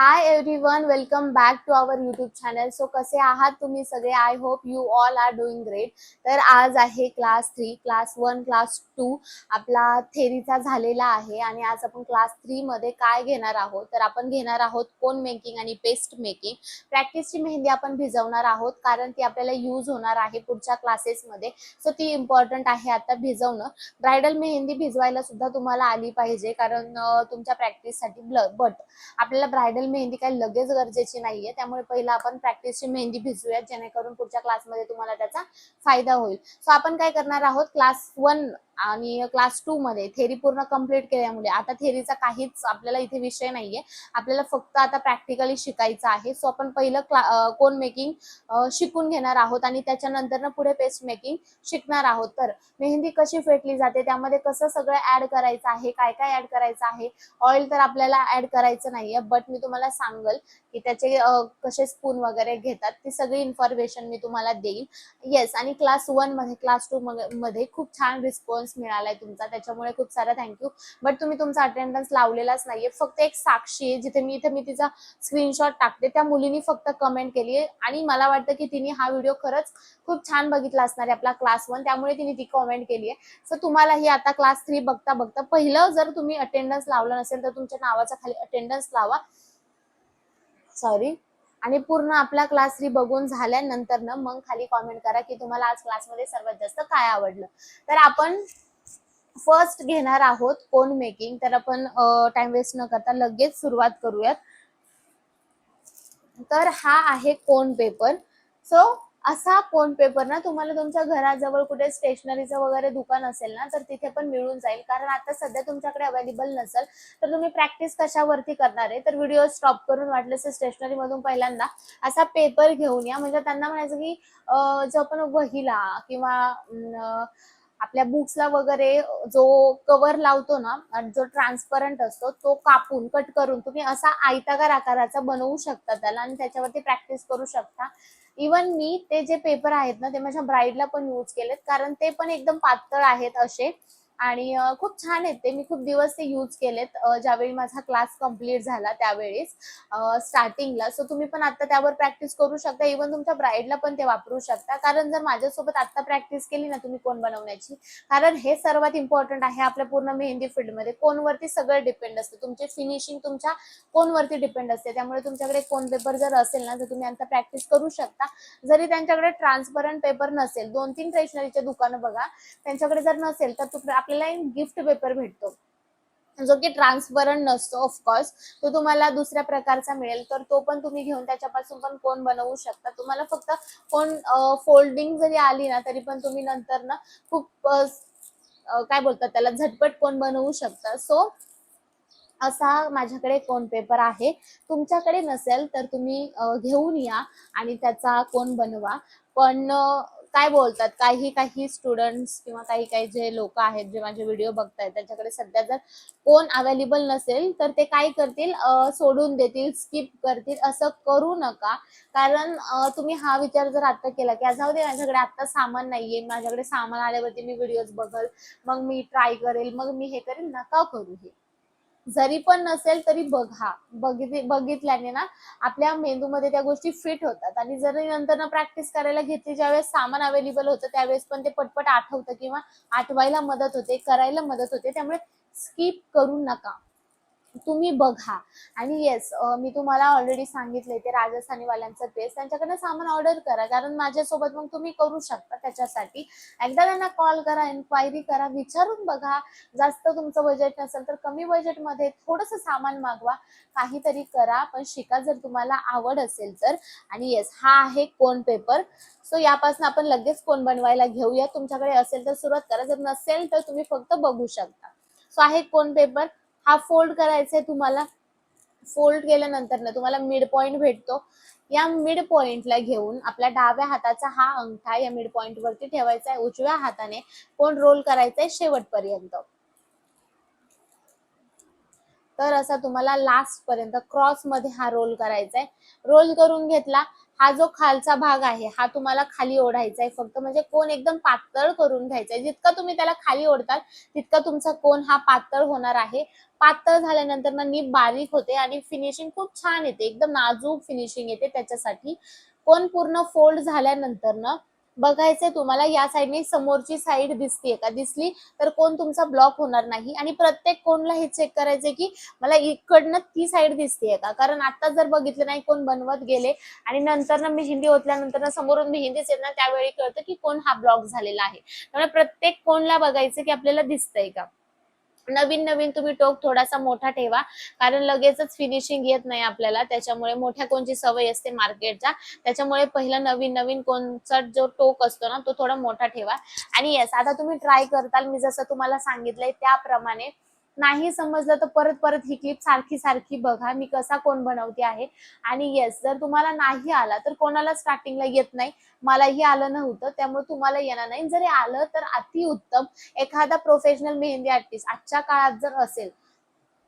High everyone, welcome back to our YouTube channel. So कसे आहात तुम्ही सगळे? I hope you all are doing great. तर आज आहे क्लास 3, क्लास 1, क्लास 2 आपला थेरीचा झालेला आहे आणि आज आपण क्लास 3 मध्ये काय घेणार आहोत, तर आपण घेणार आहोत कोन मेकिंग आणि पेस्ट मेकिंग. प्रॅक्टिसची मेहंदी आपण भिजवणार आहोत कारण ती आपल्याला यूज होणार आहे पुढच्या क्लासेसमध्ये. सो ती इम्पॉर्टंट आहे आता भिजवणं. ब्रायडल मेहंदी भिजवायला सुद्धा तुम्हाला आली पाहिजे कारण तुमच्या प्रॅक्टिससाठी. बट आपल्याला ब्रायडल मेहंदी काही लगेच गरजेची नाहीये, त्यामुळे पहिला आपण प्रॅक्टिसची मेहंदी भिजवूयात जेणेकरून पुढच्या क्लासमध्ये तुम्हाला त्याचा फायदा होईल. सो आपण काय करणार आहोत, क्लास 1 आणि क्लास 2 मध्ये थेरी पूर्ण कंप्लीट केल्यामुळे आता थेरीचा काहीच आपल्याला इथे विषय नाहीये, आपल्याला फक्त आता प्रॅक्टिकली शिकायचं आहे. सो आपण पहिलं कोन मेकिंग शिकून घेणार आहोत आणि त्याच्यानंतर पुढे पेस्ट मेकिंग शिकणार आहोत. तर मेहंदी कशी फेटली जाते, त्यामध्ये कसं सगळं ऍड करायचं आहे, काय काय ऍड करायचं आहे. ऑइल तर आपल्याला ऍड करायचं नाहीये, बट मी तुम्हाला सांगल की त्याचे कसे स्पून वगैरे घेतात ती सगळी इन्फॉर्मेशन मी तुम्हाला देईन. येस, आणि क्लास 1 मध्ये क्लास 2 मध्ये खूप छान रिस्पॉन्स मिळालाय तुमचा, त्याच्यामुळे खूप सारा थँक्यू. बट तुम्ही तुमचा अटेंडन्स लावलेलाच नाहीये. फक्त एक साक्षी आहे, जिथे मी तिचा स्क्रीनशॉट टाकते, त्या मुलीने फक्त कमेंट केली आहे आणि मला वाटतं की तिने हा व्हिडिओ खरंच खूप छान बघितला असणार आहे आपला क्लास 1, त्यामुळे तिने ती कमेंट केली आहे. सो तुम्हालाही आता क्लास 3 बघता बघता पहिलं जर तुम्ही अटेंडन्स लावलं नसेल तर तुमच्या नावाचा खाली अटेंडन्स लावा, सॉरी. आणि पूर्ण आपला क्लास 3 बघून झाल्यानंतर ना मग खाली कॉमेंट करा की तुम्हाला आज क्लासमध्ये सर्वात जास्त काय आवडलं. तर आपण फर्स्ट घेणार आहोत कोन मेकिंग. तर आपण टाइम वेस्ट न करता लगेच सुरुवात करूयात. तर हा आहे कोन पेपर. सो असा कोन पेपर ना तुम्हाला तुमच्या घराजवळ कुठे स्टेशनरीचं वगैरे दुकान असेल ना तर तिथे पण मिळून जाईल, कारण आता सध्या तुमच्याकडे अवेलेबल नसेल तर तुम्ही प्रॅक्टिस कशावरती करणार आहे. तर व्हिडिओ स्टॉप करून वाटलं तर स्टेशनरी मधून पहिल्यांदा असा पेपर घेऊन या. म्हणजे त्यांना म्हणायचं की जो आपण वहीला किंवा आपल्या बुक्सला वगैरे जो कव्हर लावतो ना, जो ट्रान्सपरंट असतो तो कापून कट करून तुम्ही असा आयताकार आकाराचा बनवू शकता त्याला आणि त्याच्यावरती प्रॅक्टिस करू शकता. इवन मी ते जे पेपर आहेत ना ते माझ्या ब्राईडला पण यूज केलेत, कारण ते पण एकदम पातळ आहेत असे आणि खूप छान आहेत ते. मी खूप दिवस ते यूज केलेत ज्यावेळी माझा क्लास कंप्लीट झाला त्यावेळेस स्टार्टिंगला. सो तुम्ही पण आता त्यावर प्रॅक्टिस करू शकता, इव्हन तुमच्या ब्राईडला पण ते वापरू शकता. कारण जर माझ्यासोबत आता प्रॅक्टिस केली ना तुम्ही कोन बनवण्याची, कारण हे सर्वात इम्पॉर्टंट आहे आपल्या पूर्ण मेहंदी फील्डमध्ये. कोनवरती सगळं डिपेंड असतं, तुमची फिनिशिंग तुमच्या कोनवरती डिपेंड असते. त्यामुळे तुमच्याकडे कोन पेपर जर असेल ना तर तुम्ही आता प्रॅक्टिस करू शकता. जरी त्यांच्याकडे ट्रान्सपरंट पेपर नसेल, 2-3 स्टेशनरीचे दुकानं बघा, त्यांच्याकडे जर नसेल तर आपल्याला एक गिफ्ट पेपर भेटतो जो की ट्रान्सपरंट नसतो ऑफकोर्स, तो तुम्हाला दुसऱ्या प्रकारचा मिळेल. तर तो पण तुम्ही घेऊन त्याच्यापासून पण कोन बनवू शकता. तुम्हाला फक्त कोन फोल्डिंग जरी आली ना तरी पण तुम्ही नंतर ना खूप काय बोलतात त्याला, झटपट कोन बनवू शकता. सो असा माझ्याकडे कोन पेपर आहे. तुमच्याकडे नसेल तर तुम्ही घेऊन या आणि त्याचा कोन बनवा. पण काय बोलतात, काही स्टुडंट्स किंवा काही जे लोक आहेत जे माझे व्हिडिओ बघतायत त्यांच्याकडे सध्या जर कोन अवेलेबल नसेल तर ते काय करतील, सोडून देतील, स्किप करतील. असं करू नका. कारण तुम्ही हा विचार जर आता केला की जाऊ दे माझ्याकडे आता सामान नाहीये, माझ्याकडे सामान आल्यावरती मी व्हिडिओज बघल, मग मी ट्राय करेल, मग मी हे करेल, नका करू हे. जरी पण नसेल तरी बघा, बघितल्याने ना आपल्या मेंदूमध्ये त्या गोष्टी फिट होतात आणि जरी नंतर ना प्रॅक्टिस करायला घेतली, ज्यावेळेस सामान अवेलेबल होतं त्यावेळेस पण ते पटपट आठवतं किंवा आठवायला मदत होते, करायला मदत होते. त्यामुळे स्किप करू नका, तुम्ही बघा. आणि येस, मी तुम्हाला ऑलरेडी सांगितले ते राजस्थानी वाल्यांचं ड्रेस, त्यांच्याकडनं सामान ऑर्डर करा, कारण माझ्यासोबत मग तुम्ही करू शकता. त्याच्यासाठी एकदा त्यांना कॉल करा, इन्क्वायरी करा, विचारून बघा. जास्त तुमचं बजेट नसेल तर कमी बजेटमध्ये थोडंसं सामान मागवा, काहीतरी करा, पण शिका जर तुम्हाला आवड असेल तर. आणि येस, हा आहे कोन पेपर. सो यापासून आपण लगेच कोन बनवायला घेऊया. तुमच्याकडे असेल तर सुरुवात करा, जर नसेल तर तुम्ही फक्त बघू शकता. सो आहे कोन पेपर. हा फोल्ड करायचा आहे तुम्हाला. फोल्ड केल्यानंतर ना तुम्हाला मिड पॉइंट भेटतो. या मिड पॉइंटला घेऊन आपल्या डाव्या हाताचा हा अंगठा या मिड पॉइंट वरती ठेवायचा आहे. उजव्या हाताने कोन रोल करायचा आहे शेवटपर्यंत. तर असा तुम्हाला लास्ट पर्यंत क्रॉस मध्ये हा रोल करायचा आहे. रोल करून घेतला. हा जो खालचा भाग आहे हा तुम्हाला खाली ओढायचा आहे फक्त, म्हणजे कोन एकदम पातळ करून घ्यायचा आहे. जितका तुम्ही त्याला खाली ओढताल तितका तुमचा कोन हा पातळ होणार आहे. पातळ झाल्यानंतर ना नीट बारीक होते आणि फिनिशिंग खूप छान येते, एकदम नाजूक फिनिशिंग येते. त्याच्यासाठी कोन पूर्ण फोल्ड झाल्यानंतर ना बघायचंय तुम्हाला या साईडने समोरची साईड दिसतीये का, दिसली तर कोन तुमचा ब्लॉक होणार नाही. आणि प्रत्येक कोनला हे चेक करायचंय की मला इकडनं ती साईड दिसतीये का, कारण आता जर बघितलं नाही कोण बनवत गेले आणि नंतर ना मेहंदी ओतल्यानंतर ना समोरून मेहंदीच येत ना, त्यावेळी कळतं की कोन हा ब्लॉक झालेला आहे. त्यामुळे प्रत्येक कोनला बघायचं की आपल्याला दिसतंय का. नवीन नवीन तुम्ही टोक थोडासा मोठा ठेवा, कारण लगेचच फिनिशिंग येत नाही आपल्याला, त्याच्यामुळे मोठ्या कोनची सवय असते मार्केटच्या, त्याच्यामुळे पहिला नवीन नवीन कोनचा जो टोक असतो ना तो थोडा मोठा ठेवा. आणि येस, आता तुम्ही ट्राय करताल मी जसं तुम्हाला सांगितलंय त्याप्रमाणे. नाही समजलं तर परत परत ही क्लिप सारखी सारखी बघा मी कसा कोन बनवते आहे. आणि येस, जर तुम्हाला नाही आला तर कोणाला स्टार्टिंगला येत नाही, मलाही आलं नव्हतं त्यामुळे तुम्हाला येणार नाही. जरी आलं तर अतिउत्तम. एखादा प्रोफेशनल मेहंदी आर्टिस्ट आजच्या काळात जर असेल,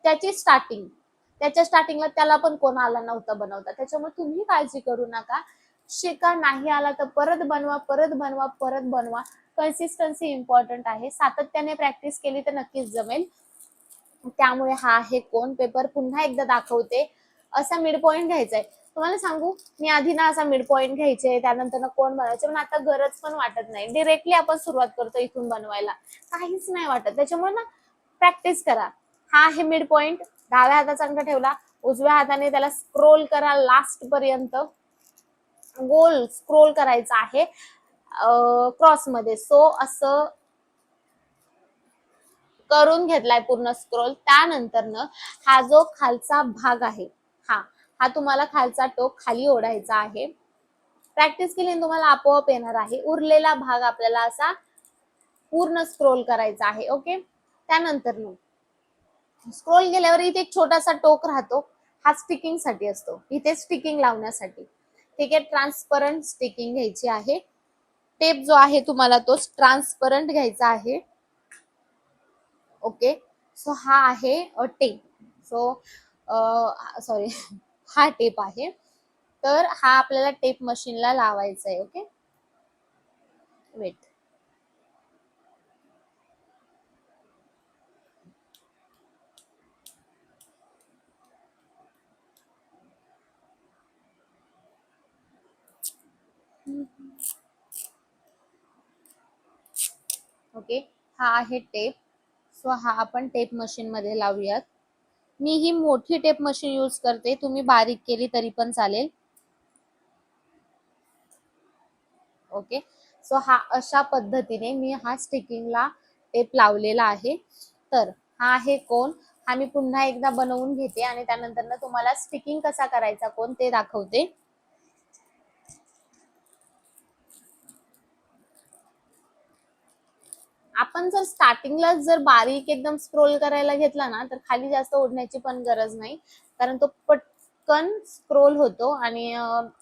त्याच्या स्टार्टिंगला त्याला पण कोण आला नव्हता बनवता, त्याच्यामुळे तुम्ही काळजी करू नका. शिका, नाही आला तर परत बनवा, परत बनवा, परत बनवा. कन्सिस्टन्सी इम्पॉर्टंट आहे. सातत्याने प्रॅक्टिस केली तर नक्कीच जमेल. त्यामुळे हा आहे कोन पेपर. पुन्हा एकदा दाखवते. असा मिड पॉइंट घ्यायचा आहे. तुम्हाला सांगू, मी आधी ना असा मिड पॉइंट घ्यायचे, त्यानंतर ना कोन बनवायचे, पण आता गरज पण वाटत नाही. डिरेक्टली आपण सुरुवात करतो इथून बनवायला, काहीच नाही वाटत. त्याच्यामुळे ना प्रॅक्टिस करा. हा आहे मिड पॉइंट. डाव्या हाताचा अंगठा ठेवला, उजव्या हाताने त्याला स्क्रोल करा लास्ट पर्यंत. गोल स्क्रोल करायचा आहे क्रॉस मध्ये. सो असं करून घेतलाय पूर्ण स्क्रोल. त्यानंतर न हा जो खालचा भाग आहे, हा हा तुम्हाला खालचा टोक खाली ओढायचा आहे. प्रॅक्टिस केली तुम्हाला आपोआप येणार आहे. उरलेला भाग आपल्याला असा पूर्ण स्क्रोल करायचा आहे. ओके. त्यानंतर न स्क्रोल केल्यावर इथे एक छोटासा टोक राहतो, हा स्टिकिंग साठी असतो, इथे स्टिकिंग लावण्यासाठी. ठीक आहे. ट्रान्सपरंट स्टिकिंग घ्यायची आहे. टेप जो आहे तुम्हाला तो ट्रान्सपरंट घ्यायचा आहे. ओके. सो हा आहे टेप. सो सॉरी हा टेप आहे. तर हा आपल्याला टेप मशीनला लावायचा आहे. ओके. वेट. ओके. हा आहे टेप. सो हा आपण टेप मशीन मध्ये लावूयात. मी ही मोठी टेप मशीन यूज करते, तुम्ही बारीक केली तरी पण चालेल. ओके. सो हा अशा पद्धतीने मी हा स्टिकिंगला टेप लावलेला आहे. तर हा आहे कोन. हा मी पुन्हा एकदा बनवून घेते आणि त्यानंतर ना तुम्हाला स्टिकिंग कसा करायचा कोन ते दाखवते. आपण जर स्टार्टिंगला जर बारीक एकदम स्क्रोल करायला घेतला ना तर खाली जास्त ओढण्याची पण गरज नाही, कारण तो पटकन स्क्रोल होतो आणि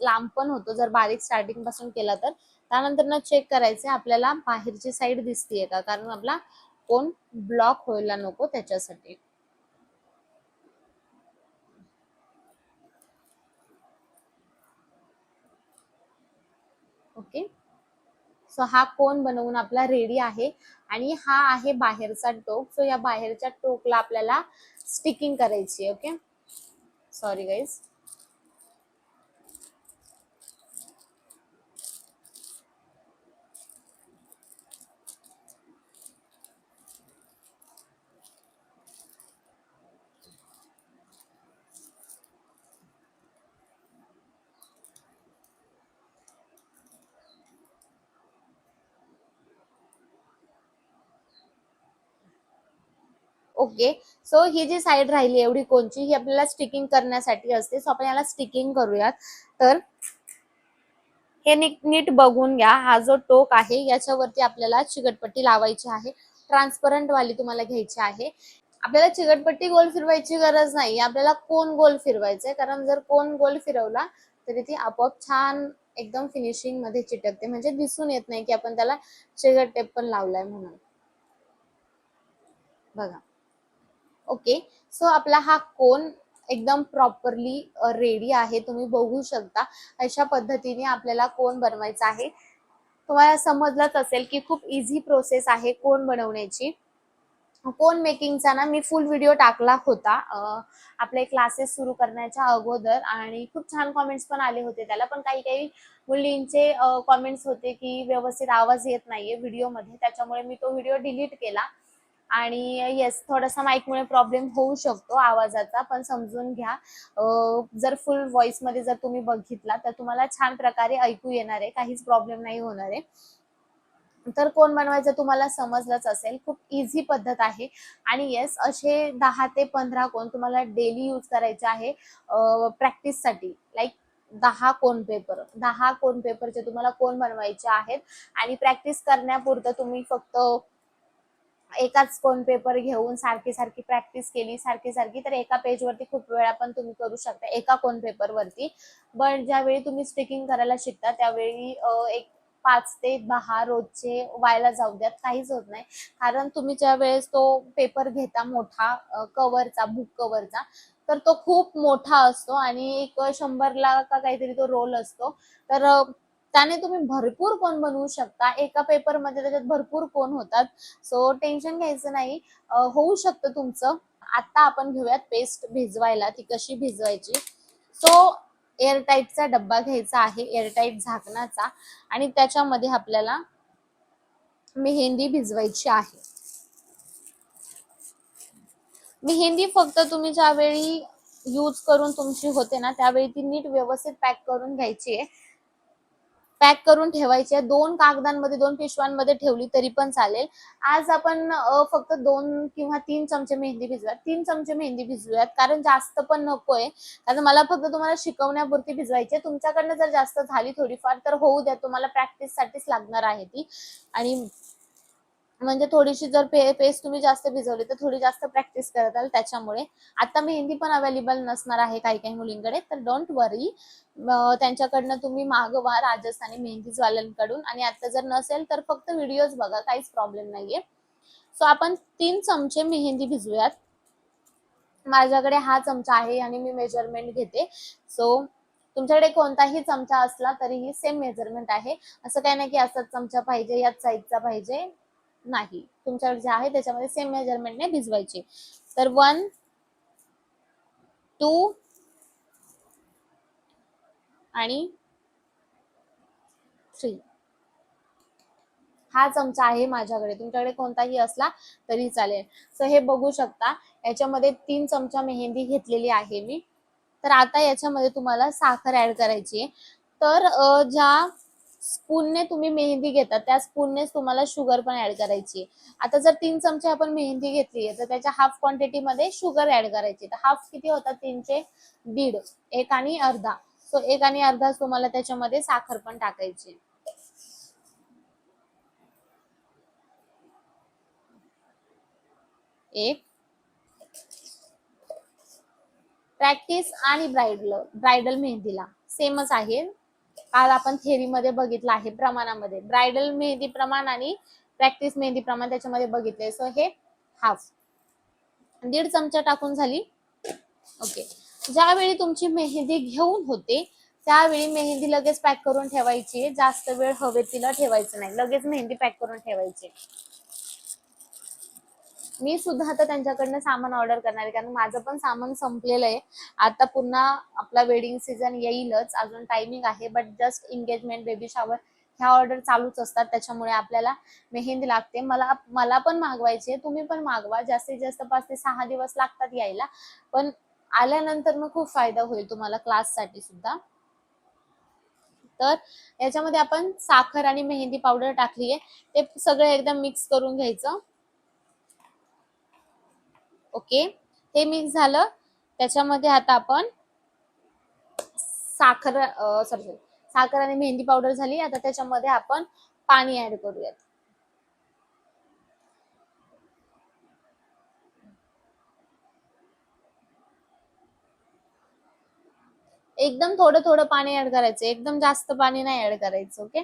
लांब पण होतो जर बारीक स्टार्टिंग पासून केला तर. त्यानंतर ना चेक करायचे आपल्याला बाहेरची साईड दिसतीये का, कारण आपला कोन ब्लॉक व्हायला नको त्याच्यासाठी. ओके. सो हा कोन बनवून आपला रेडी आहे. आणि हा आहे बाहेरचा टोक. सो या बाहेरच्या टोकला आपल्याला स्टिकिंग करायची. Okay. Sorry guys. Okay. So ही जी साईड राहिली एवढी कोणची, ही आपल्याला स्टिकिंग करण्यासाठी असते. सो आपण याला स्टिकिंग करूयात. तर हे नीट बघून घ्या. हा जो टोक आहे याच्यावरती आपल्याला चिकटपट्टी लावायची आहे. ट्रान्सपरंट वाली तुम्हाला घ्यायची आहे. आपल्याला चिकटपट्टी गोल फिरवायची गरज नाही, आपल्याला कोन गोल फिरवायचंय, कारण जर कोन गोल फिरवला तरी ती आपोआप छान एकदम फिनिशिंग मध्ये चिटकते, म्हणजे दिसून येत नाही की आपण त्याला चिकट टेप पण लावलाय म्हणून. बघा. ओके. सो आपला हा कोन एकदम प्रॉपरली रेडी आहे, तुम्ही बघू शकता. अशा पद्धतीने आपल्याला कोन बनवायचा आहे. तुम्हाला समजलंच असेल की खूप इझी प्रोसेस आहे कोन बनवण्याची. कोन मेकिंगचा ना मी फुल व्हिडिओ टाकला होता आपले क्लासेस सुरू करण्याच्या अगोदर, आणि खूप छान कमेंट्स पण आले होते त्याला. पण काही काही मुलींचे कमेंट्स होते की व्यवस्थित आवाज येत नाहीये व्हिडिओमध्ये, त्याच्यामुळे मी तो व्हिडिओ डिलीट केला. आणि येस, थोडासा माईकमुळे प्रॉब्लेम होऊ शकतो आवाजाचा, पण समजून घ्या. जर फुल व्हॉइसमध्ये जर तुम्ही बघितला तर तुम्हाला छान प्रकारे ऐकू येणार आहे, काहीच प्रॉब्लेम नाही होणार आहे. तर कोन बनवायचं तुम्हाला समजलंच असेल, खूप इझी पद्धत आहे. आणि येस, असे 10 ते 15 कोन तुम्हाला डेली यूज करायचे आहे प्रॅक्टिससाठी. लाईक 10 कोन पेपरचे तुम्हाला कोन बनवायचे आहेत. आणि प्रॅक्टिस करण्यापुरतं तुम्ही फक्त एकाच कोन पेपर घेऊन सारखी सारखी प्रॅक्टिस केली, सारखी सारखी, तर एका पेजवरती खूप वेळा पण तुम्ही करू शकता एका कोन पेपरवरती. बट ज्यावेळी तुम्ही स्टिकिंग करायला शिकता त्यावेळी एक 5 ते 10 रोजचे व्हायला जाऊ द्यात, काहीच होत नाही. कारण तुम्ही ज्या वेळेस तो पेपर घेता मोठा कव्हरचा, बुक कव्हरचा, तर तो खूप मोठा असतो आणि एक 100ला का काहीतरी तो रोल असतो. तर त्याने तुम्ही भरपूर कोन बनवू शकता एका पेपरमध्ये, त्याच्यात भरपूर कोन होतात. सो टेन्शन घ्यायचं नाही, होऊ शकतं तुमचं. आता आपण घेऊयात पेस्ट भिजवायला, ती कशी भिजवायची. सो एअरटाईटचा डब्बा घ्यायचा आहे, एअरटाईट झाकणाचा, आणि त्याच्यामध्ये आपल्याला मेहंदी भिजवायची आहे. मेहंदी फक्त तुम्ही ज्यावेळी यूज करून तुमची होते ना, त्यावेळी ती नीट व्यवस्थित पॅक करून घ्यायची आहे, पॅक करून ठेवायची आहे. 2 कागदांमध्ये, 2 पिशव्यांमध्ये ठेवली तरी पण चालेल. आज आपण फक्त 2 किंवा 3 चमचे मेहंदी भिजवूयात. 3 चमचे मेहंदी भिजवूयात, कारण जास्त पण नकोय. कारण मला फक्त तुम्हाला शिकवण्यापुरती भिजवायची आहे. तुमच्याकडनं जर जास्त झाली थोडीफार तर होऊ द्या, तुम्हाला प्रॅक्टिससाठीच लागणार आहे ती. आणि म्हणजे थोडीशी जर पेस्ट तुम्ही जास्त भिजवली तर थोडी जास्त प्रॅक्टिस करताल त्याच्यामुळे. आता मेहंदी पण अवेलेबल नसणार आहे काही काही मुलींकडे, तर डोंट वरी, त्यांच्याकडनं तुम्ही मागवा राजस्थानी मेहंदीवाल्यांकडून. आणि आता जर नसेल तर फक्त व्हिडिओज बघा, काहीच प्रॉब्लेम नाहीये. सो आपण 3 चमचे मेहंदी भिजवूयात. माझ्याकडे हा चमचा आहे आणि मी मेजरमेंट घेते. सो तुमच्याकडे कोणताही चमचा असला तरीही सेम मेजरमेंट आहे. असं काही नाही की असाच चमचा पाहिजे, याच साईजचा पाहिजे, नाही. तुमच्याकडे जे आहे त्याच्यामध्ये सेम मेजरमेंटने भिजवायची. तर 1, 2 आणि 3 हा चमचा आहे माझ्याकडे, तुमच्याकडे कोणताही असला तरी चालेल. सो हे बघू शकता, याच्यामध्ये 3 चमचा मेहंदी घेतलेली आहे मी. तर आता याच्यामध्ये तुम्हाला साखर ऍड करायची आहे. तर ज्या स्पूनने तुम्ही मेहंदी घेता त्या स्पूननेच तुम्हाला शुगर पण ऍड करायची आहे. आता जर 3 चमचे आपण मेहंदी घेतली आहे तर त्याच्या हाफ क्वांटिटीमध्ये शुगर ऍड करायची. तर हाफ किती होतात? 3चे दीड, 1 आणि अर्धा. सो 1 आणि अर्धाच तुम्हाला त्याच्यामध्ये साखर पण टाकायची. 1. प्रॅक्टिस आणि ब्रायडल मेहंदीला सेमच आहे. काल आपण थेरीमध्ये बघितलं आहे प्रमाणामध्ये, ब्रायडल मेहंदी प्रमाण आणि प्रॅक्टिस मेहंदी प्रमाण त्याच्यामध्ये बघितले. सो हे हाफ, 1.5 चमचा टाकून झाली. ओके. ज्यावेळी तुमची मेहंदी घेऊन होते त्यावेळी मेहंदी लगेच पॅक करून ठेवायची, जास्त वेळ हवेतीला ठेवायचं नाही, लगेच मेहंदी पॅक करून ठेवायची. मी सुद्धा आता त्यांच्याकडनं सामान ऑर्डर करणार आहे, कारण माझं पण सामान संपलेलं आहे. आता पुन्हा आपला वेडिंग सीझन येईलच, अजून टायमिंग आहे, but just engagement, baby shower ह्या ऑर्डर चालूच असतात, त्याच्यामुळे आपल्याला मेहंदी लागते. मला पण मागवायची आहे, तुम्ही पण मागवा. जास्तीत जास्त 5 ते 6 दिवस लागतात यायला, पण आल्यानंतर मग खूप फायदा होईल तुम्हाला क्लाससाठी सुद्धा. तर याच्यामध्ये आपण साखर आणि मेहंदी पावडर टाकली आहे, ते सगळं एकदम मिक्स करून घ्यायचं. ओके, हे मिक्स झालं. त्याच्यामध्ये आता आपण साखर आणि मेहंदी पावडर झाली. आता त्याच्यामध्ये आपण पाणी ऍड करूयात. एकदम थोडं थोडं पाणी ऍड करायचं, एकदम जास्त पाणी नाही ऍड करायचं. ओके,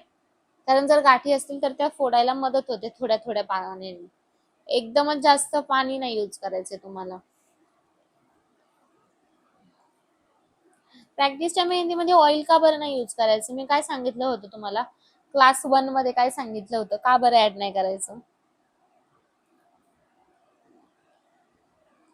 कारण जर गाठी असतील तर त्या फोडायला मदत होते थोड्या थोड्या पाण्याने. एकदमच जास्त पाणी नाही यूज करायचे तुम्हाला. प्रॅक्टिसच्या मेहंदीमध्ये ऑइल का बरं नाही यूज करायचं? मी काय सांगितलं होतं तुम्हाला? क्लास 1 मध्ये काय सांगितलं होतं? का बरं ऍड नाही करायचं?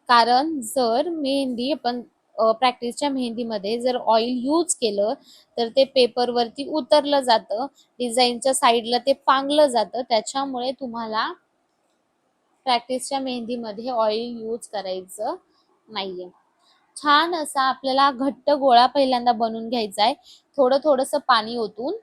कारण जर मेहंदी आपण प्रॅक्टिसच्या मेहंदीमध्ये जर ऑइल यूज केलं तर ते पेपरवरती उतरलं जातं, डिझाईनच्या साईडला ते पांगलं जातं, त्याच्यामुळे तुम्हाला प्रॅक्टिसच्या मेहंदीमध्ये ऑइल यूज करायचं नाहीये. छान असा आपल्याला घट्ट गोळा पहिल्यांदा बनवून घ्यायचा आहे, थोडं थोडंसं पाणी ओतून.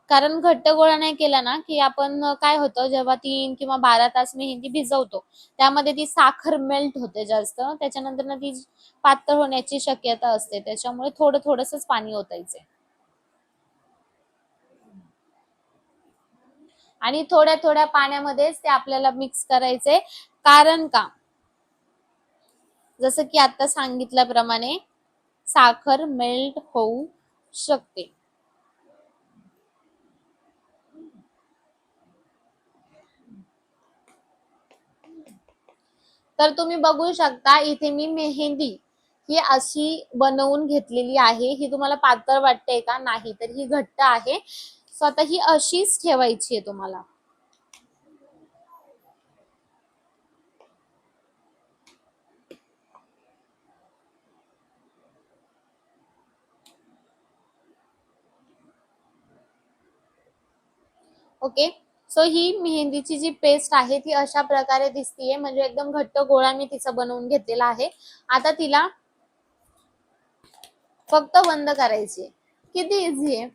कारण घट्ट गोळा नाही केला ना की आपण काय होतं, जेव्हा 3 किंवा 12 तास मेहंदी भिजवतो त्यामध्ये ती साखर मेल्ट होते जास्त, त्याच्यानंतर ना ती पातळ होण्याची शक्यता असते, त्याच्यामुळे थोडं थोडंसंच पाणी ओतायचे आणि थोड्या थोड्या पाण्यामध्येच ते आपल्याला मिक्स करायचे. कारण का, जसं की आता सांगितल्याप्रमाणे साखर मेल्ट होऊ शकते. तर तुम्ही बघू शकता इथे मी मेहंदी ही अशी बनवून घेतलेली आहे. ही तुम्हाला पातळ वाटते का? नाही, तर ही घट्ट आहे. स्वतः ही अशीच ठेवायची आहे तुम्हाला. ओके. सो ही मेहंदीची जी पेस्ट आहे ती अशा प्रकारे दिसतीये, म्हणजे एकदम घट्ट गोळा मी तिचा बनवून घेतलेला आहे. आता तिला फक्त बंद करायची. किती इझी आहे.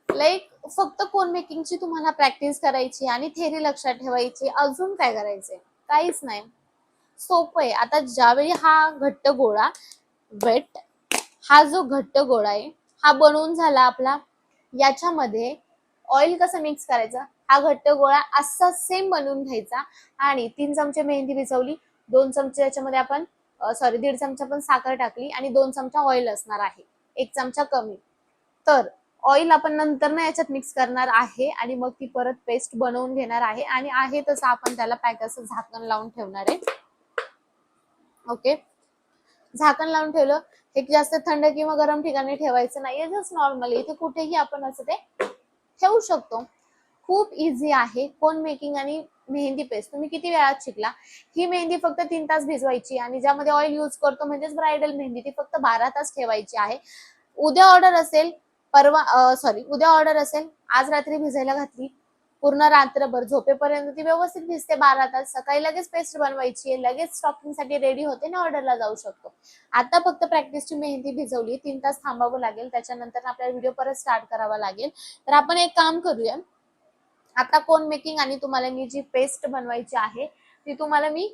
लाईक फक्त कोन मेकिंगची तुम्हाला प्रॅक्टिस करायची आणि थेरी लक्षात ठेवायची, अजून काय करायचंय? काहीच नाही, सोपं आहे. आता ज्यावेळी हा घट्ट गोळा वेट, हा जो घट्ट गोळा आहे हा बनवून झाला आपला, याच्यामध्ये ऑइल कसं मिक्स करायचं, हा घट्ट गोळा असा सेम बनवून घ्यायचा आणि 3 चमचे मेहंदी भिजवली, 2 चमचे याच्यामध्ये आपण सॉरी 1.5 चमचा पण साखर टाकली आणि 2 चमचा ऑइल असणार आहे, 1 चमचा कमी. तर ऑइल आपण नंतर ना याच्यात मिक्स करणार आहे आणि मग ती परत पेस्ट बनवून घेणार आहे आणि आहे तसं आपण त्याला पॅक असं झाकण लावून ठेवणार आहे. ओके, झाकण लावून ठेवलं. हे जास्त थंड किंवा गरम ठिकाणी ठेवायचं नाहीये, जस्ट नॉर्मली इथे कुठेही आपण असं ते ठेवू शकतो. खूप इझी आहे कोन मेकिंग आणि मेहंदी पेस्ट. तुम्ही किती वेळात शिकला? ही मेहंदी फक्त 3 तास भिजवायची आणि ज्यामध्ये ऑइल यूज करतो म्हणजेच ब्रायडल मेहंदी, ती फक्त 12 तास ठेवायची आहे. उद्या ऑर्डर असेल, परवा सॉरी उद्या ऑर्डर असेल, आज रात्री भिजायला घातली, पूर्ण रात्रभर झोपेपर्यंत ती व्यवस्थित भिजते 12 तास, सकाळी लगेच पेस्ट बनवायची आहे, लगेच स्टॉकिंग साठी रेडी होते ना, ऑर्डरला जाऊ शकतो. आता फक्त प्रॅक्टिसची मेहंदी भिजवली, 3 तास थांबावं लागेल, त्याच्यानंतर आपल्याला व्हिडिओ परत स्टार्ट करावा लागेल. तर आपण एक काम करूया, आता कोन मेकिंग आणि तुम्हाला मी जी पेस्ट बनवायची आहे ती तुम्हाला मी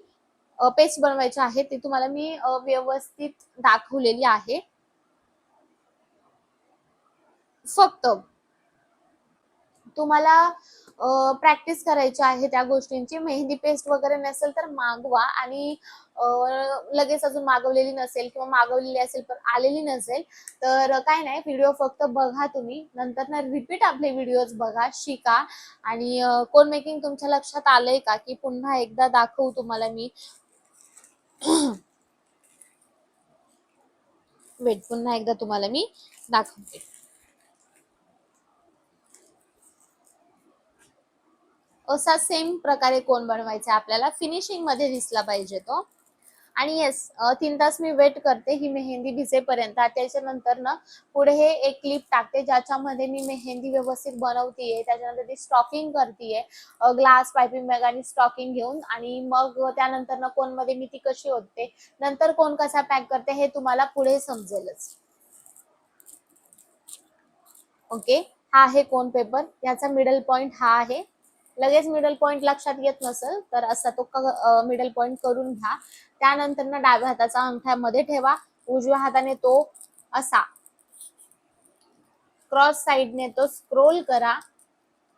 पेस्ट बनवायची आहे ती तुम्हाला मी व्यवस्थित दाखवलेली आहे. फक्त तुम्हाला प्रॅक्टिस करायची आहे त्या गोष्टींची. मेहंदी पेस्ट वगैरे नसेल तर मागवा आणि लगेच अजून मागवलेली नसेल किंवा मागवलेली असेल पण आलेली नसेल तर काय नाही, व्हिडिओ फक्त बघा तुम्ही, नंतर ना रिपीट आपले व्हिडिओज बघा, शिका. आणि कोन मेकिंग तुमच्या लक्षात आलंय का की पुन्हा एकदा दाखवू तुम्हाला मी? वेट, पुन्हा एकदा तुम्हाला मी दाखवते. असा सेम प्रकारे कोन बनवायचा आपल्याला, फिनिशिंग मध्ये दिसला पाहिजे तो. आणि येस, 3 तास मी वेट करते ही मेहंदी भिजेपर्यंत. त्याच्यानंतर ना पुढे हे एक क्लिप टाकते ज्याच्यामध्ये मी मेहंदी व्यवस्थित बनवतीये, त्याच्यानंतर ती स्टॉकिंग करतीये ग्लास पायपिंग बॅग आणि स्टॉकिंग घेऊन, आणि मग त्यानंतर ना कोन मध्ये मी ती कशी होते, नंतर कोन कसा पॅक करते हे तुम्हाला पुढे समजेलच. ओके, हा आहे कोन पेपर, याचा मिडल पॉइंट हा आहे. लगेच मिडल पॉइंट लक्षात येत नसेल तर असा तो मिडल पॉइंट करून घ्या. त्यानंतर ना डाव्या हाताचा अंगठ्यामध्ये ठेवा, उजव्या हाताने तो असा क्रॉस साइडने तो स्क्रोल करा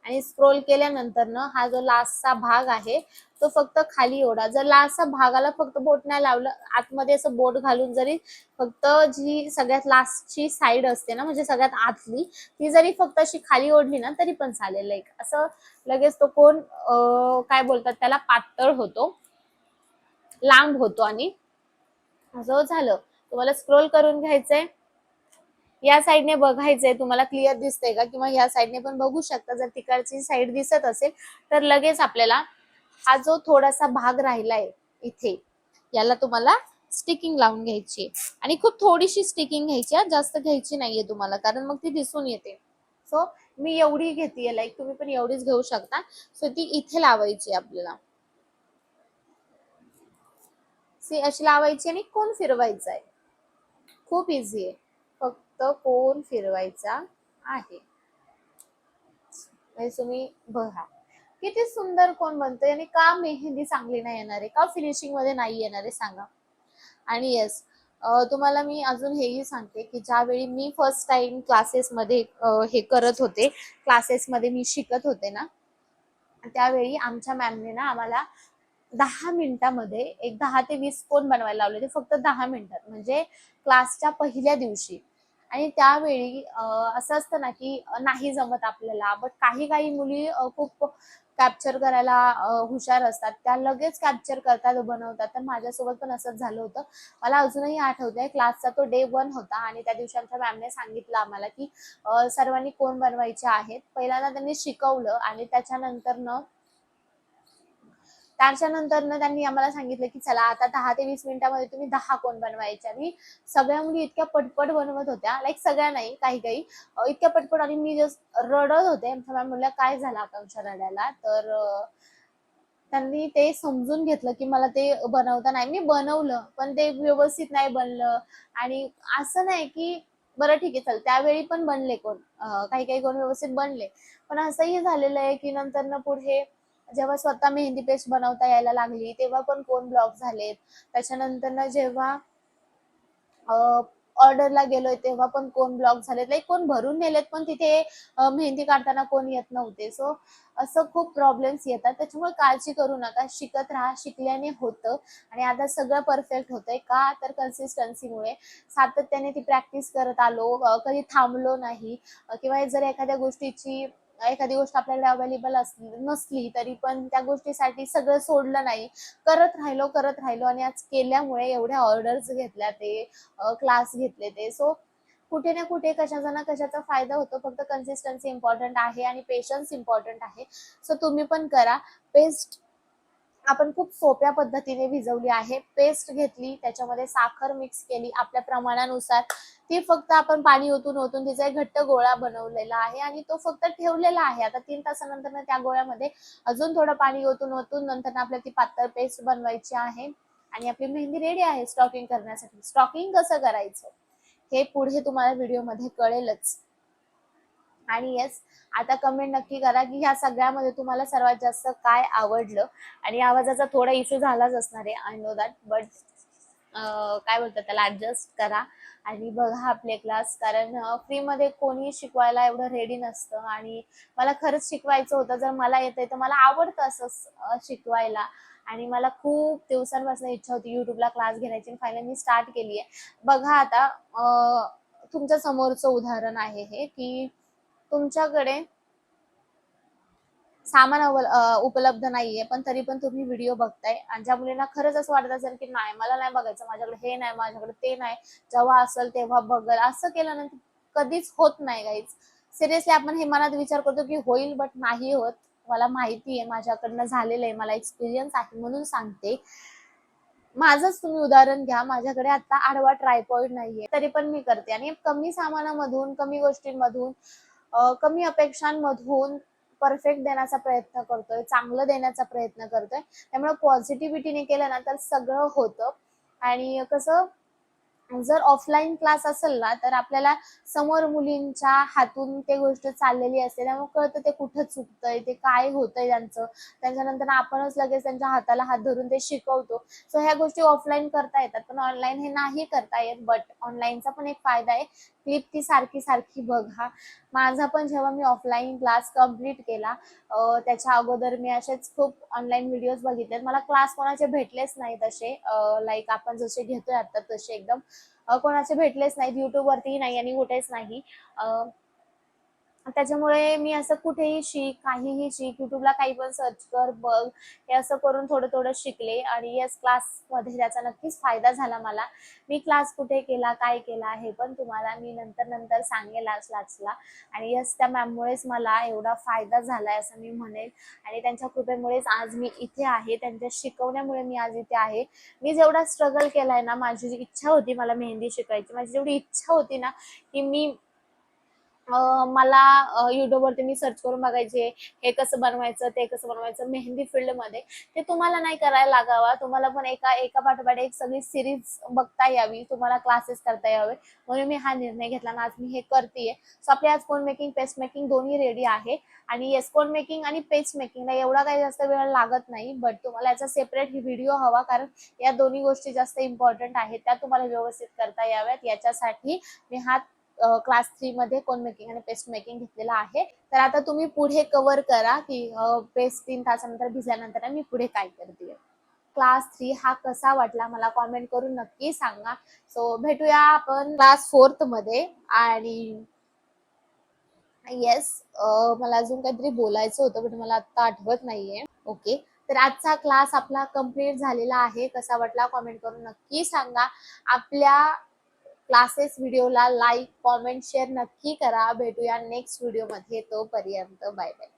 आणि स्क्रोल केल्यानंतर ना हा जो लास्टचा भाग आहे तो फक्त खाली ओढा. जर असा भागाला फक्त बोट नाही लावलं, आतमध्ये असं बोट घालून जरी फक्त जी सगळ्यात लास्टची साईड असते ना, म्हणजे सगळ्यात आतली, ती जरी फक्त अशी खाली ओढली ना तरी पण चालेल. लाईक असं लगेच तो कोन काय बोलतात त्याला, पातळ होतो, लांब होतो. आणि असं झालं. तुम्हाला स्क्रोल करून घ्यायचंय, या साईडने बघायचंय, तुम्हाला क्लिअर दिसतंय का, किंवा या साईडने पण बघू शकता. जर तिकडची साईड दिसत असेल तर लगेच आपल्याला हा जो थोडासा भाग राहिलाय इथे, याला तुम्हाला स्टिकिंग लावून घ्यायची, आणि खूप थोडीशी स्टिकिंग घ्यायची, जास्त घ्यायची नाहीये तुम्हाला, कारण मग ती दिसून येते. सो मी एवढी घेतेय, लाईक तुम्ही पण एवढीच घेऊ शकता. सो ती इथे लावायची आपल्याला, सी अशी लावायची आणि कोन फिरवायचा आहे. खूप इझी आहे, फक्त कोन फिरवायचा आहे. तुम्ही बघा किती सुंदर कोण बनतोय, आणि का मेहंदी चांगली नाही येणार आहे, का फिनिशिंग मध्ये नाही येणार आहे सांगा. आणि येस, तुम्हाला मी अजून हेही सांगते की ज्यावेळी मी फर्स्ट टाइम क्लासेसमध्ये हे करत होते, क्लासेसमध्ये मी शिकत होते ना, त्यावेळी आमच्या मॅमने ना आम्हाला 10 मिनिटामध्ये एक 10 ते 20 कोन बनवायला लावले. ते फक्त 10 मिनिटात, म्हणजे क्लासच्या पहिल्या दिवशी. आणि त्यावेळी असं असतं ना की नाही जमत आपल्याला, बट काही काही मुली खूप कॅप्चर करायला हुशार असतात, त्या लगेच कॅप्चर करतात, बनवतात. तर माझ्यासोबत पण असंच झालं होतं. मला अजूनही आठवतंय, क्लासचा तो डे 1 होता, आणि त्या दिवशी आमच्या मॅमने सांगितलं आम्हाला की सर्वांनी कोन बनवायचे आहेत. पहिल्यांदा त्यांनी शिकवलं, आणि त्याच्यानंतर त्यांनी आम्हाला सांगितलं की चला आता 10 ते 20 मिनिटामध्ये तुम्ही 10 कोन बनवायचे. आणि सगळ्या मुली इतक्या पटपट बनवत होत्या, लाईक सगळ्या नाही, काही काही इतक्या पटपट, आणि मी जस्ट रडत होते. आमच्या मॅम म्हणल्या काय झालं आकांक्षा रडायला, तर त्यांनी ते समजून घेतलं की मला ते बनवता नाही. मी बनवलं पण ते व्यवस्थित नाही बनलं. आणि असं नाही की बरं ठीक आहे चल, त्यावेळी पण बनले कोण, काही काही कोण व्यवस्थित बनले. पण असंही झालेलं आहे की नंतर पुढे जेव्हा स्वतः मेहंदी पेस्ट बनवता यायला लागली, तेव्हा पण कोण ब्लॉक झालेत. त्याच्यानंतर जेव्हा ऑर्डरला गेलोय तेव्हा पण कोण ब्लॉक झालेत, लाईक कोण भरून नेलेत, पण तिथे मेहंदी काढताना कोण येत नव्हते. सो असं खूप प्रॉब्लेम्स येतात. त्याच्यामुळे काळजी करू नका, शिकत राहा, शिकल्याने होतं. आणि आता सगळं परफेक्ट होतंय का, तर कन्सिस्टन्सीमुळे. सातत्याने ती प्रॅक्टिस करत आलो, कधी थांबलो नाही. किंवा जर एखादी गोष्ट आपल्याला अवेलेबल नसली तरी पण त्या गोष्टीसाठी सगळं सोडलं नाही, करत राहिलो, आणि आज केल्यामुळे एवढ्या ऑर्डर्स घेतल्या, ते क्लास घेतले ते. सो कुठे ना कुठे कशाचा ना कशाचा फायदा होतो. फक्त कन्सिस्टन्सी इम्पॉर्टंट आहे, आणि पेशन्स इम्पॉर्टंट आहे. सो तुम्ही पण करा. पेस्ट आपण खूप सोप्या पद्धतीने भिजवली आहे. पेस्ट घेतली, त्याच्यामध्ये साखर मिक्स केली आपल्या प्रमाणानुसार. ती फक्त आपण पाणी ओतून ओतून तिचा एक घट्ट गोळा बनवलेला आहे, आणि तो फक्त ठेवलेला आहे. आता 3 तासानंतर त्या गोळ्यामध्ये अजून थोडं पाणी ओतून ओतून नंतर आपल्याला ती पातळ पेस्ट बनवायची आहे, आणि आपली मेहंदी रेडी आहे स्टॉकिंग करण्यासाठी. स्टॉकिंग कसं करायचं हे पुढे तुम्हाला व्हिडिओमध्ये कळेलच. आणि येस, आता कमेंट नक्की करा की ह्या सगळ्यामध्ये तुम्हाला सर्वात जास्त काय आवडलं. आणि आवाजाचा थोडा इश्यू झालाच असणार आहे, आय नो दॅट, बट काय बोलतात त्याला, ऍडजस्ट करा आणि बघा आपले क्लास. कारण फ्रीमध्ये कोणी शिकवायला एवढं रेडी नसतं, आणि मला खरंच शिकवायचं होतं. जर मला येतंय तर मला आवडतं असं शिकवायला, आणि मला खूप दिवसांपासून इच्छा होती युट्यूबला क्लास घेण्याची, फायनली मी स्टार्ट केली आहे. बघा आता तुमच्या समोरचं उदाहरण आहे हे, की तुमच्याकडे सामान उपलब्ध नाहीये, पण तरी पण तुम्ही व्हिडिओ बघताय. आणि ज्या मुलींना खरंच असं वाटत असेल की नाही मला नाही बघायचं, माझ्याकडे हे नाही, माझ्याकडे ते नाही, जेव्हा असेल तेव्हा बघल, असं केल्यानंतर कधीच होत नाही गाईज. सिरियसली आपण हे मनात विचार करतो की होईल, बट नाही होत. मला माहिती आहे, माझ्याकडनं झालेलं आहे, मला एक्सपिरियन्स आहे म्हणून सांगते. माझंच तुम्ही उदाहरण घ्या, माझ्याकडे आता आडवा ट्रायपॉड नाहीये, तरी पण मी करते. आणि कमी सामानामधून, कमी गोष्टींमधून, कमी अपेक्षांमधून परफेक्ट देण्याचा प्रयत्न करतोय, चांगलं देण्याचा प्रयत्न करतोय. त्यामुळे पॉझिटिव्हिटीने केलं ना तर सगळं होतं. आणि कसं, जर ऑफलाईन क्लास असेल ना तर आपल्याला समोर मुलींच्या हातून ते गोष्ट चाललेली असते, त्यामुळे कळतं ते कुठं चुकतंय, ते काय होतंय त्यांचं. त्याच्यानंतर आपणच लगेच त्यांच्या हाताला हात धरून ते शिकवतो. सो ह्या गोष्टी ऑफलाईन करता येतात, पण ऑनलाईन हे नाही करता येत. बट ऑनलाईनचा पण एक फायदा आहे, क्लिप ती सारखी सारखी बघा, माझा पण जेव्हा मी ऑफलाईन क्लास कम्प्लीट केला, त्याच्या अगोदर मी असेच खूप ऑनलाईन व्हिडिओज बघितलेत. मला क्लास कोणाचे भेटलेच नाही तसे, लाईक आपण जसे घेतोय आता तसे एकदम कोणाचे भेटलेच नाहीत. युट्यूबवरती नाही आणि कुठेच नाही. त्याच्यामुळे मी असं कुठेही शिक, काहीही शिक, युट्यूबला काही पण सर्च कर, बघ, हे असं करून थोडं थोडं शिकले आणि येस क्लासमध्ये त्याचा नक्कीच फायदा झाला मला. मी क्लास कुठे केला, काय केला हे पण तुम्हाला मी नंतर नंतर सांगेल लास्टला. आणि येस त्या मॅममुळेच मला एवढा फायदा झालाय असं मी म्हणेल. आणि त्यांच्या कृपेमुळेच आज मी इथे आहे, त्यांच्या शिकवण्यामुळे मी आज इथे आहे. मी जेवढा स्ट्रगल केलाय ना, माझी जी इच्छा होती मला मेहंदी शिकायची, माझी जेवढी इच्छा होती ना की मी मला युट्यूबवरती मी सर्च करून बघायचे, हे कसं बनवायचं, ते कसं बनवायचं मेहंदी फील्डमध्ये. ते तुम्हाला नाही करायला लागावा, तुम्हाला पण एका एका पाठोपाठ एक सगळी सिरीज बघता यावी, तुम्हाला क्लासेस करता यावे, म्हणून मी हा निर्णय घेतला आणि आज मी हे करतेय. सो आपली आज कोन मेकिंग, पेस्ट मेकिंग दोन्ही रेडी आहे. आणि येस कोन मेकिंग आणि पेस्ट मेकिंगला एवढा काही जास्त वेळ लागत नाही, बट तुम्हाला याचा सेपरेट व्हिडिओ हवा, कारण या दोन्ही गोष्टी जास्त इम्पॉर्टंट आहेत, त्या तुम्हाला व्यवस्थित करता याव्यात. याच्यासाठी मी हा क्लास 3 मध्ये कोन मेकिंग आणि पेस्ट मेकिंग घेतलेला आहे. तर आता तुम्ही पुढे कव्हर करा की पेस्ट 3 तासानंतर भिजल्यानंतर मी पुढे काय करते. क्लास 3 हा कसा वाटला मला कॉमेंट करून नक्की सांगा. सो भेटूया आपण क्लास 4 मध्ये. आणि येस, मला अजून काहीतरी बोलायचं होतं पण मला आता आठवत नाहीये. ओके, तर आजचा क्लास आपला कंप्लीट झालेला आहे. कसा वाटला कॉमेंट करून नक्की सांगा. आपल्या क्लासेस व्हिडिओला लाईक, कॉमेंट, शेअर नक्की करा. भेटूया नेक्स्ट व्हिडिओमध्ये. तोपर्यंत बाय बाय.